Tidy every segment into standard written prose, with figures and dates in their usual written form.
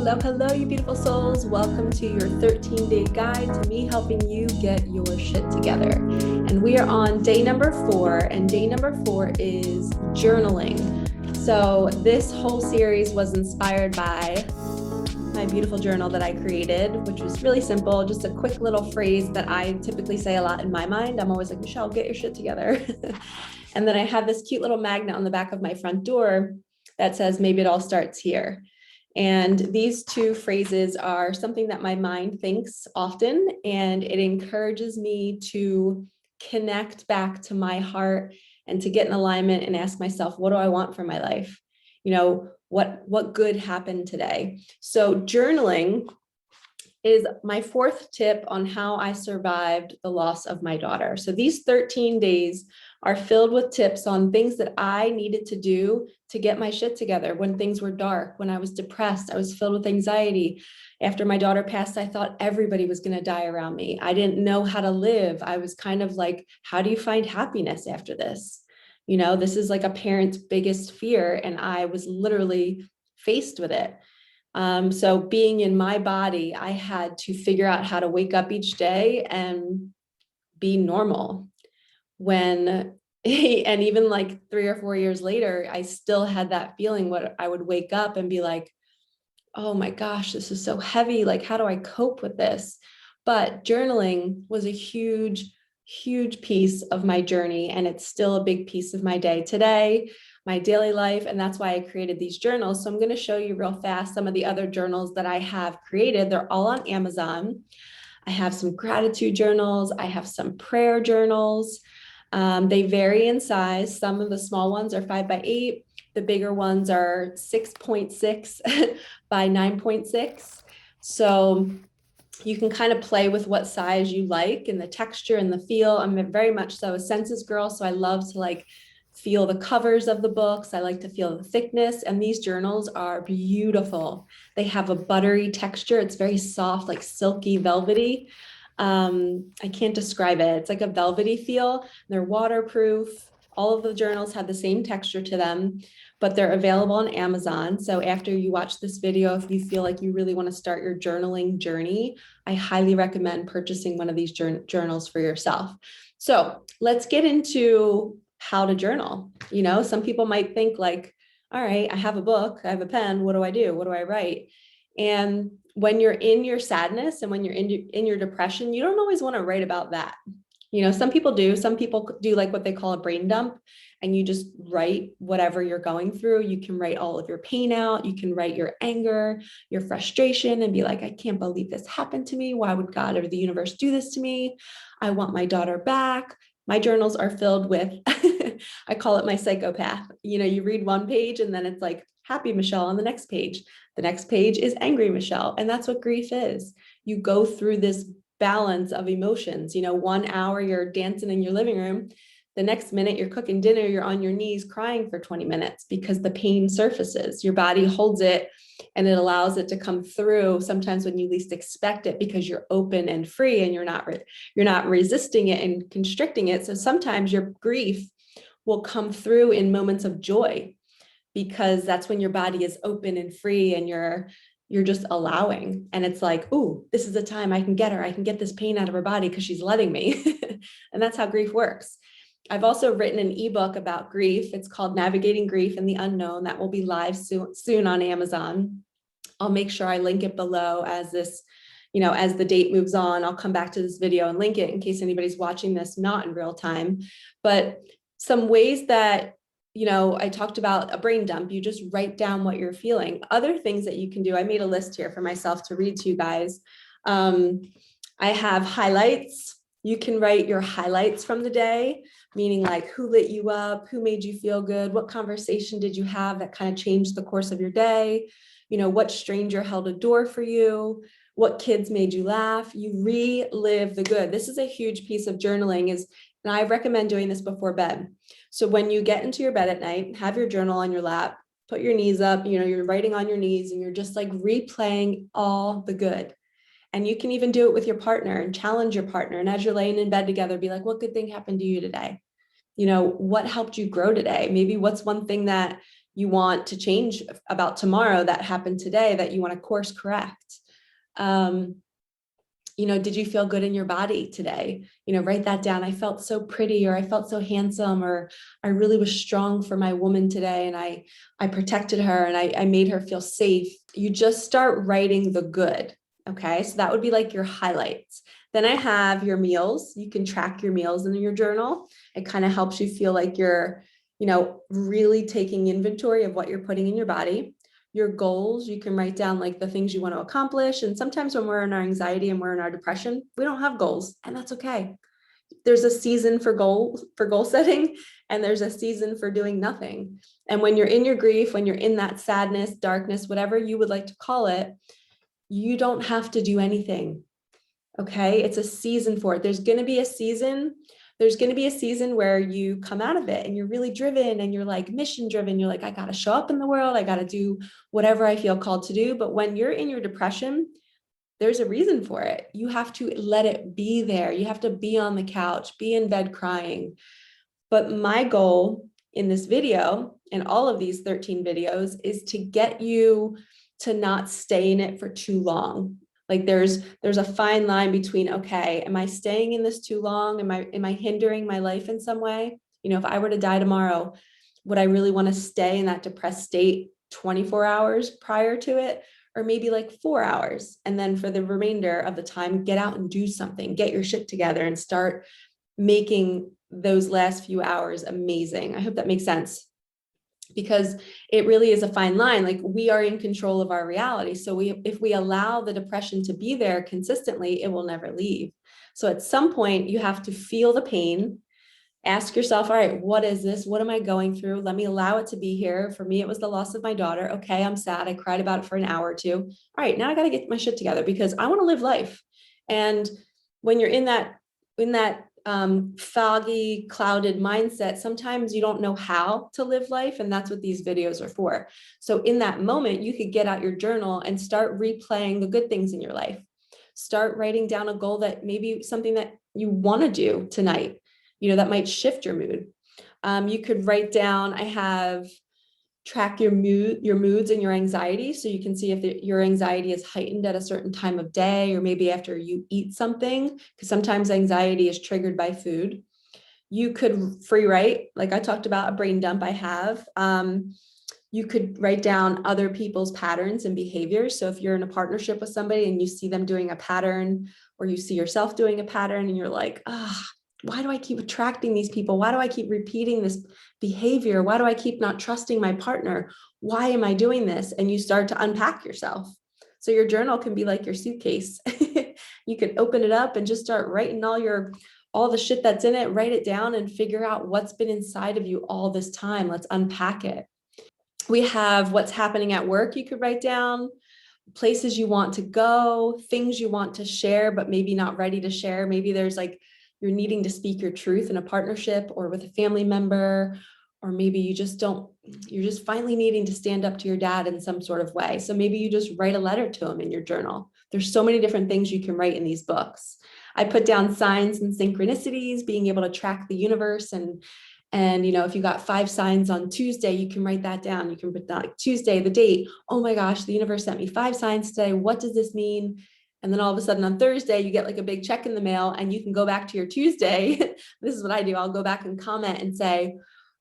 Hello, you beautiful souls. Welcome to your 13-day guide to me helping you get your shit together. And we are on day number 4, and day number 4 is journaling. So this whole series was inspired by my beautiful journal that I created, which was really simple, just a quick little phrase that I typically say a lot in my mind. I'm always like, Michelle, get your shit together. And then I have this cute little magnet on the back of my front door that says, maybe it all starts here. And these two phrases are something that my mind thinks often, and it encourages me to connect back to my heart and to get in alignment and ask myself, what do I want for my life? You know, what good happened today? So journaling is my 4th tip on how I survived the loss of my daughter. So these 13 days are filled with tips on things that I needed to do to get my shit together when things were dark, when I was depressed, I was filled with anxiety. After my daughter passed, I thought everybody was going to die around me. I didn't know how to live. I was kind of like, how do you find happiness after this? You know, this is like a parent's biggest fear, and I was literally faced with it. So being in my body, I had to figure out how to wake up each day and be normal. And even like 3 or 4 years later, I still had that feeling when I would wake up and be like, oh my gosh, this is so heavy. Like, how do I cope with this? But journaling was a huge, huge piece of my journey. And it's still a big piece of my day today, my daily life. And that's why I created these journals. So I'm going to show you real fast some of the other journals that I have created. They're all on Amazon. I have some gratitude journals. I have some prayer journals. They vary in size. Some of the small ones are 5 by 8. The bigger ones are 6.6 by 9.6. So you can kind of play with what size you like and the texture and the feel. I'm very much so a senses girl. So I love to like feel the covers of the books. I like to feel the thickness, and these journals are beautiful. They have a buttery texture. It's very soft, like silky, velvety. I can't describe it. It's like a velvety feel. They're waterproof. All of the journals have the same texture to them, but they're available on Amazon. So after you watch this video, if you feel like you really want to start your journaling journey, I highly recommend purchasing one of these journals for yourself. So let's get into how to journal. You know, some people might think like, all right, I have a book, I have a pen. What do I do? What do I write? And when you're in your sadness and when you're in your depression, you don't always want to write about that. You know, some people do. Some people do like what they call a brain dump, and you just write whatever you're going through. You can write all of your pain out. You can write your anger, your frustration, and be like, I can't believe this happened to me. Why would God or the universe do this to me? I want my daughter back. My journals are filled with, I call it my psychopath. You know, you read one page and then it's like happy Michelle on the next page. The next page is angry Michelle. And that's what grief is. You go through this balance of emotions. You know, 1 hour you're dancing in your living room. The next minute you're cooking dinner, you're on your knees crying for 20 minutes because the pain surfaces. Your body holds it and it allows it to come through sometimes when you least expect it, because you're open and free and you're not resisting it and constricting it. So sometimes your grief will come through in moments of joy, because that's when your body is open and free and you're just allowing. And it's like, ooh, this is the time I can get her. I can get this pain out of her body because she's letting me. And that's how grief works. I've also written an ebook about grief. It's called Navigating Grief and the Unknown. That will be live soon on Amazon. I'll make sure I link it below as this, you know, as the date moves on. I'll come back to this video and link it in case anybody's watching this not in real time. But some ways that, you know, I talked about a brain dump. You just write down what you're feeling. Other things that you can do. I made a list here for myself to read to you guys. I have highlights. You can write your highlights from the day, meaning like who lit you up, who made you feel good, what conversation did you have that kind of changed the course of your day, you know, what stranger held a door for you, what kids made you laugh. You relive the good. This is a huge piece of journaling, and I recommend doing this before bed. So when you get into your bed at night, have your journal on your lap, put your knees up, you know, you're writing on your knees and you're just like replaying all the good. And you can even do it with your partner and challenge your partner. And as you're laying in bed together, be like, what good thing happened to you today? You know, what helped you grow today? Maybe what's one thing that you want to change about tomorrow that happened today that you want to course correct. Did you feel good in your body today? Write that down. I felt so pretty, or I felt so handsome, or I really was strong for my woman today. And I protected her, and I made her feel safe. You just start writing the good. Okay. So that would be like your highlights. Then I have your meals. You can track your meals in your journal. It kind of helps you feel like you're, really taking inventory of what you're putting in your body. Your goals, you can write down like the things you want to accomplish. And sometimes when we're in our anxiety and we're in our depression, we don't have goals, and that's okay. There's a season for goal setting, and there's a season for doing nothing. And when you're in your grief, when you're in that sadness, darkness, whatever you would like to call it, you don't have to do anything. Okay. It's a season for it. There's going to be a season where you come out of it and you're really driven and you're like mission driven. You're like, I got to show up in the world. I got to do whatever I feel called to do. But when you're in your depression, there's a reason for it. You have to let it be there. You have to be on the couch, be in bed crying. But my goal in this video and all of these 13 videos is to get you to not stay in it for too long. Like there's a fine line between, okay, am I staying in this too long? Am I hindering my life in some way? If I were to die tomorrow, would I really want to stay in that depressed state 24 hours prior to it? Or maybe like 4 hours. And then for the remainder of the time, get out and do something, get your shit together and start making those last few hours amazing. I hope that makes sense. Because it really is a fine line. Like we are in control of our reality. So if we allow the depression to be there consistently, it will never leave. So at some point you have to feel the pain, ask yourself, all right, what is this? What am I going through? Let me allow it to be here. For me, it was the loss of my daughter. Okay, I'm sad. I cried about it for an hour or two. All right, now I got to get my shit together because I want to live life. And when you're in that foggy, clouded mindset, sometimes you don't know how to live life. And that's what these videos are for. So in that moment, you could get out your journal and start replaying the good things in your life. Start writing down a goal that maybe something that you want to do tonight, that might shift your mood. You could write down, track your moods and your anxiety. So you can see if your anxiety is heightened at a certain time of day, or maybe after you eat something, because sometimes anxiety is triggered by food. You could free write, like I talked about a brain dump I have. You could write down other people's patterns and behaviors. So if you're in a partnership with somebody and you see them doing a pattern, or you see yourself doing a pattern and you're like, why do I keep attracting these people? Why do I keep repeating this behavior? Why do I keep not trusting my partner? Why am I doing this? And you start to unpack yourself. So your journal can be like your suitcase. You can open it up and just start writing all the shit that's in it, write it down and figure out what's been inside of you all this time. Let's unpack it. We have what's happening at work. You could write down places you want to go, things you want to share, but maybe not ready to share. Maybe there's like, you're needing to speak your truth in a partnership or with a family member, or maybe you're just finally needing to stand up to your dad in some sort of way. So maybe you just write a letter to him in your journal. There's so many different things you can write in these books. I put down signs and synchronicities, being able to track the universe. And if you got 5 signs on Tuesday, you can write that down. You can put that like Tuesday, the date. Oh my gosh, the universe sent me 5 signs today. What does this mean? And then all of a sudden on Thursday, you get like a big check in the mail and you can go back to your Tuesday. This is what I do. I'll go back and comment and say,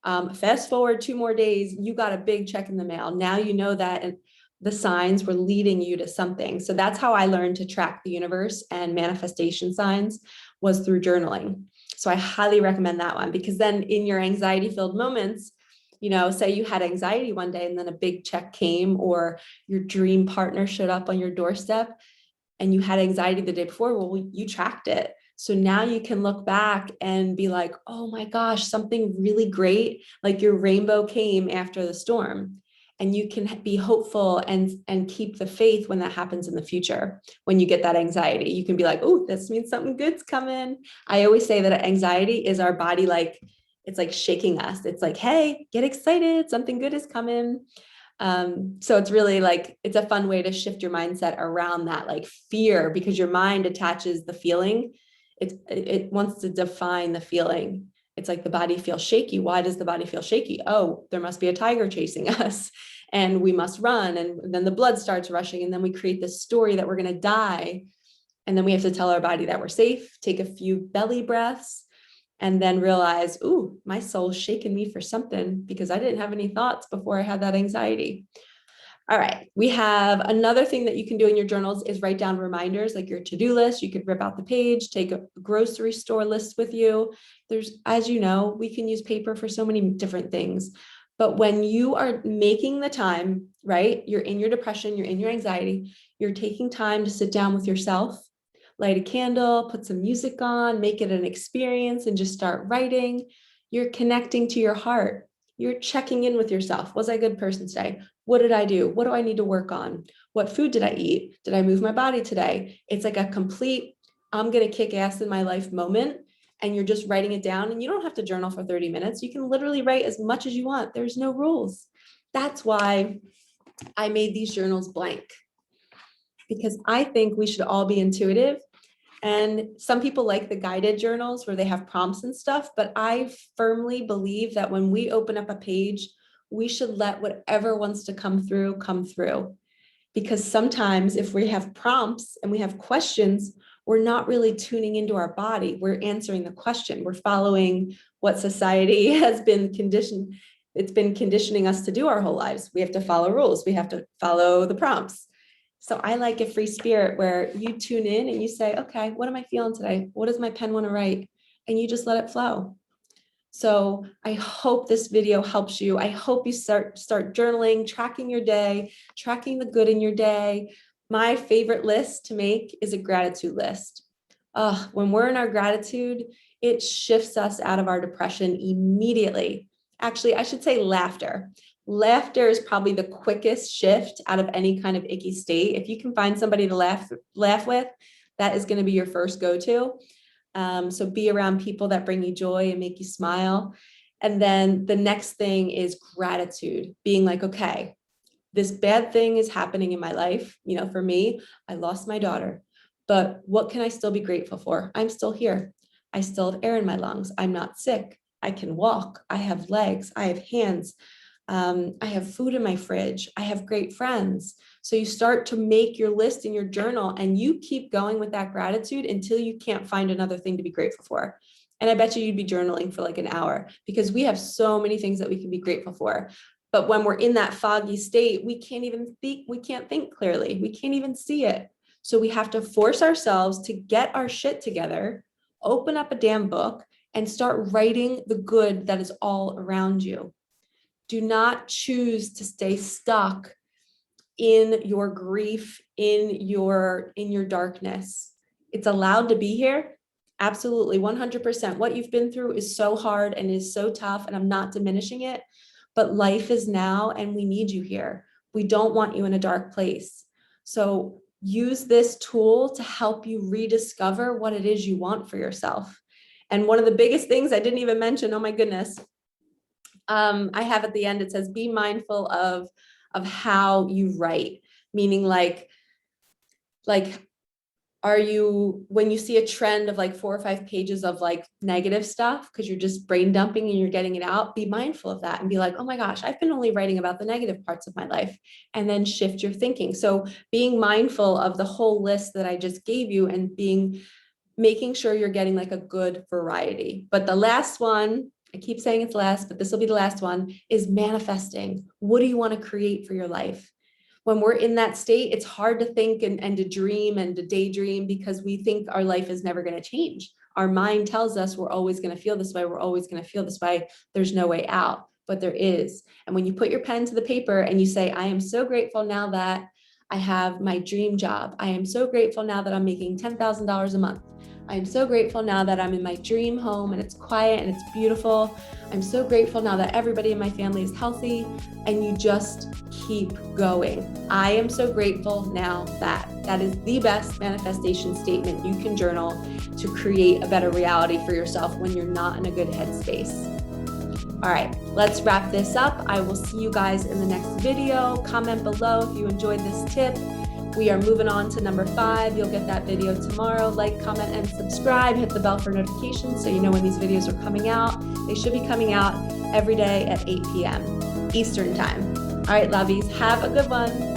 fast forward 2 more days, you got a big check in the mail. Now you know that the signs were leading you to something. So that's how I learned to track the universe and manifestation signs, was through journaling. So I highly recommend that one, because then in your anxiety filled moments, say you had anxiety one day and then a big check came, or your dream partner showed up on your doorstep and you had anxiety the day before, well, you tracked it. So now you can look back and be like, oh my gosh, something really great, like your rainbow came after the storm. And you can be hopeful and keep the faith when that happens in the future. When you get that anxiety, you can be like, oh, this means something good's coming. I always say that anxiety is our body, it's like shaking us. It's like, hey, get excited, something good is coming. So it's really it's a fun way to shift your mindset around that fear, because your mind attaches the feeling. It wants to define the feeling. It's like the body feels shaky. Why does the body feel shaky? Oh, there must be a tiger chasing us and we must run. And then the blood starts rushing. And then we create this story that we're going to die. And then we have to tell our body that we're safe, take a few belly breaths, and then realize, ooh, my soul's shaking me for something because I didn't have any thoughts before I had that anxiety. All right, we have another thing that you can do in your journals is write down reminders like your to-do list. You could rip out the page, take a grocery store list with you. There's, as you know, we can use paper for so many different things. But when you are making the time, right, you're in your depression, you're in your anxiety, you're taking time to sit down with yourself, light a candle, put some music on, make it an experience and just start writing. You're connecting to your heart. You're checking in with yourself. Was I a good person today? What did I do? What do I need to work on? What food did I eat? Did I move my body today? It's like a complete, I'm going to kick ass in my life moment. And you're just writing it down, and you don't have to journal for 30 minutes. You can literally write as much as you want. There's no rules. That's why I made these journals blank, because I think we should all be intuitive. And some people like the guided journals where they have prompts and stuff, but I firmly believe that when we open up a page, we should let whatever wants to come through, come through. Because sometimes if we have prompts and we have questions, we're not really tuning into our body. We're answering the question. We're following what society has been conditioned. It's been conditioning us to do our whole lives. We have to follow rules. We have to follow the prompts. So I like a free spirit where you tune in and you say, okay, what am I feeling today? What does my pen want to write? And you just let it flow. So I hope this video helps you. I hope you start journaling, tracking your day, tracking the good in your day. My favorite list to make is a gratitude list. When we're in our gratitude, it shifts us out of our depression immediately. Actually, I should say laughter. Laughter is probably the quickest shift out of any kind of icky state. If you can find somebody to laugh with, that is going to be your first go-to. So be around people that bring you joy and make you smile. And then the next thing is gratitude, being like, okay, this bad thing is happening in my life. You know, for me, I lost my daughter, but what can I still be grateful for? I'm still here. I still have air in my lungs. I'm not sick. I can walk. I have legs. I have hands. I have food in my fridge. I have great friends. So you start to make your list in your journal and you keep going with that gratitude until you can't find another thing to be grateful for. And I bet you'd be journaling for like an hour because we have so many things that we can be grateful for. But when we're in that foggy state, we can't think clearly. We can't even see it. So we have to force ourselves to get our shit together, open up a damn book and start writing the good that is all around you. Do not choose to stay stuck in your grief, in your darkness. It's allowed to be here. Absolutely, 100%. What you've been through is so hard and is so tough, and I'm not diminishing it, but life is now and we need you here. We don't want you in a dark place. So use this tool to help you rediscover what it is you want for yourself. And one of the biggest things I didn't even mention, oh my goodness, I have at the end, it says, be mindful of how you write, meaning like, are you, when you see a trend of like 4 or 5 pages of like negative stuff, because you're just brain dumping and you're getting it out, be mindful of that and be like, oh my gosh, I've been only writing about the negative parts of my life, and then shift your thinking. So being mindful of the whole list that I just gave you and making sure you're getting like a good variety. But the last one, I keep saying it's last, but this will be the last one, is manifesting. What do you want to create for your life? When we're in that state, it's hard to think and to dream and to daydream because we think our life is never going to change. Our mind tells us we're always going to feel this way. We're always going to feel this way. There's no way out, but there is. And when you put your pen to the paper and you say, I am so grateful now that I have my dream job. I am so grateful now that I'm making $10,000 a month. I am so grateful now that I'm in my dream home and it's quiet and it's beautiful. I'm so grateful now that everybody in my family is healthy, and you just keep going. I am so grateful now that is the best manifestation statement you can journal to create a better reality for yourself when you're not in a good headspace. All right, let's wrap this up. I will see you guys in the next video. Comment below if you enjoyed this tip. We are moving on to number 5. You'll get that video tomorrow. Like, comment, and subscribe. Hit the bell for notifications so you know when these videos are coming out. They should be coming out every day at 8 p.m. Eastern time. All right, lovies, have a good one.